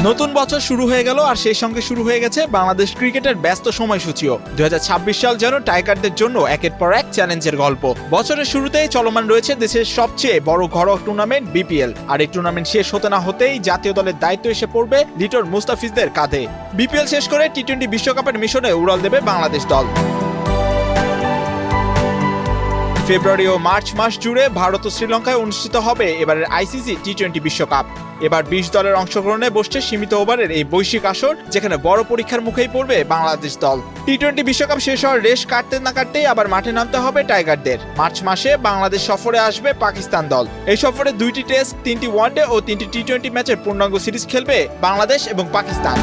নতুন বছর শুরু হয়ে গেল আর সেই সঙ্গে শুরু হয়ে গেছে বাংলাদেশ ক্রিকেটের ব্যস্ত সময়সূচিও। 2026 সাল যেন টাইগারদের জন্য একের পর এক চ্যালেঞ্জের গল্প। বছরের শুরুতেই চলমান রয়েছে দেশের সবচেয়ে বড় ঘরোয়া টুর্নামেন্ট বিপিএল, আর এই টুর্নামেন্ট শেষ হতে না হতেই জাতীয় দলের দায়িত্ব এসে পড়বে লিটন মুস্তাফিজদের কাঁধে। বিপিএল শেষ করে টি-20 বিশ্বকাপের মিশনে উড়াল দেবে বাংলাদেশ দল। ফেব্রুয়ারি ও মার্চ মাস জুড়ে ভারত ও শ্রীলঙ্কায় অনুষ্ঠিত হবে এবারের আইসিসি টি-20 বিশ্বকাপ। এবার 20 দলের অংশগ্রহণে বসছে সীমিত ওভারের এই বৈশ্বিক আসর, যেখানে বড় পরীক্ষার মুখেই পড়বে বাংলাদেশ দল। টি-20 বিশ্বকাপ শেষ হওয়ার রেশ কাটতে না কাটতেই আবার মাঠে নামতে হবে টাইগারদের। মার্চ মাসে বাংলাদেশ সফরে আসবে পাকিস্তান দল। এই সফরে 2টি টেস্ট, 3টি ওয়ানডে ও 3টি টি-20 ম্যাচের পূর্ণাঙ্গ সিরিজ খেলবে বাংলাদেশ এবং পাকিস্তান।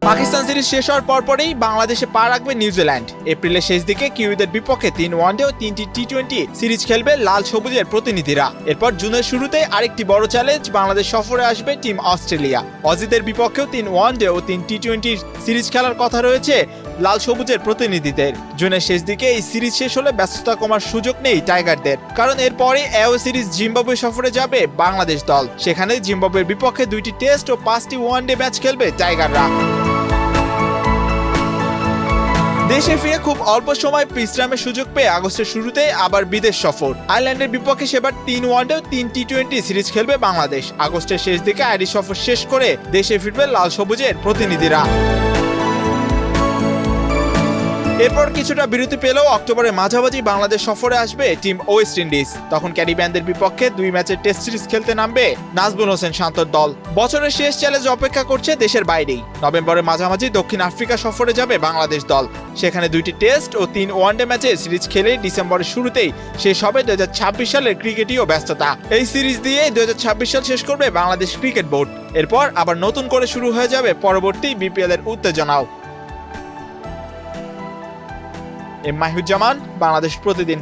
পাকিস্তান সিরিজ শেষ হওয়ার পরপরই বাংলাদেশে পা রাখবে নিউজিল্যান্ড। এপ্রিলের শেষ দিকে কিউইদের বিপক্ষে 3 ওয়ানডে ও 3টি টি-20 সিরিজ খেলবে লাল সবুজের প্রতিনিধিরা। এরপর জুনের শুরুতে আরেকটি বড় চ্যালেঞ্জ, বাংলাদেশ সফরে আসবে টিম অস্ট্রেলিয়া। অজিদের বিপক্ষেও 3 ওয়ানডে ও 3 টি-20 সিরিজ খেলার কথা রয়েছে লাল সবুজের প্রতিনিধিদের। জুনের শেষ দিকে এই সিরিজ শেষ হলে ব্যস্ততা কমার সুযোগ নেই টাইগারদের, কারণ এরপরে এও সিরিজ জিম্বাবুয়ে সফরে যাবে বাংলাদেশ দল। সেখানে জিম্বাবুয়ের বিপক্ষে 2টি টেস্ট ও 5টি ওয়ানডে ম্যাচ খেলবে টাইগাররা। দেশে ফিরে খুব অল্প সময় বিশ্রামের সুযোগ পেয়ে আগস্টের শুরুতে আবার বিদেশ সফর। আয়ারল্যান্ডের বিপক্ষে সেবার 3 ওয়ানডে ও 3 টি-20 সিরিজ খেলবে বাংলাদেশ। আগস্টের শেষ দিকে আইরিশ সফর শেষ করে দেশে ফিরবে লাল সবুজের প্রতিনিধিরা। এরপর কিছুটা বিরতি পেলেও অক্টোবরের মাঝামাঝি বাংলাদেশ সফরে আসবে টিম ওয়েস্ট ইন্ডিজ। তখন ক্যারিবিয়ানদের বিপক্ষে 2 ম্যাচের টেস্ট সিরিজ খেলতে নামবে নাজমুল হোসেন শান্তর দল। বছরের শেষ চ্যালেঞ্জ অপেক্ষা করছে দেশের বাইরেই। নভেম্বরের মাঝামাঝি দক্ষিণ আফ্রিকা সফরে যাবে বাংলাদেশ দল। সেখানে 2টি টেস্ট ও 3 ওয়ানডে ম্যাচের সিরিজ খেলে ডিসেম্বরের শুরুতেই শেষ হবে 2026 সালের ক্রিকেটীয় ব্যস্ততা। এই সিরিজ দিয়ে 2026 সাল শেষ করবে বাংলাদেশ ক্রিকেট বোর্ড। এরপর আবার নতুন করে শুরু হয়ে যাবে পরবর্তী বিপিএল এর উত্তেজনাও। মাহিউজ্জামান, বাংলাদেশ প্রতিদিন।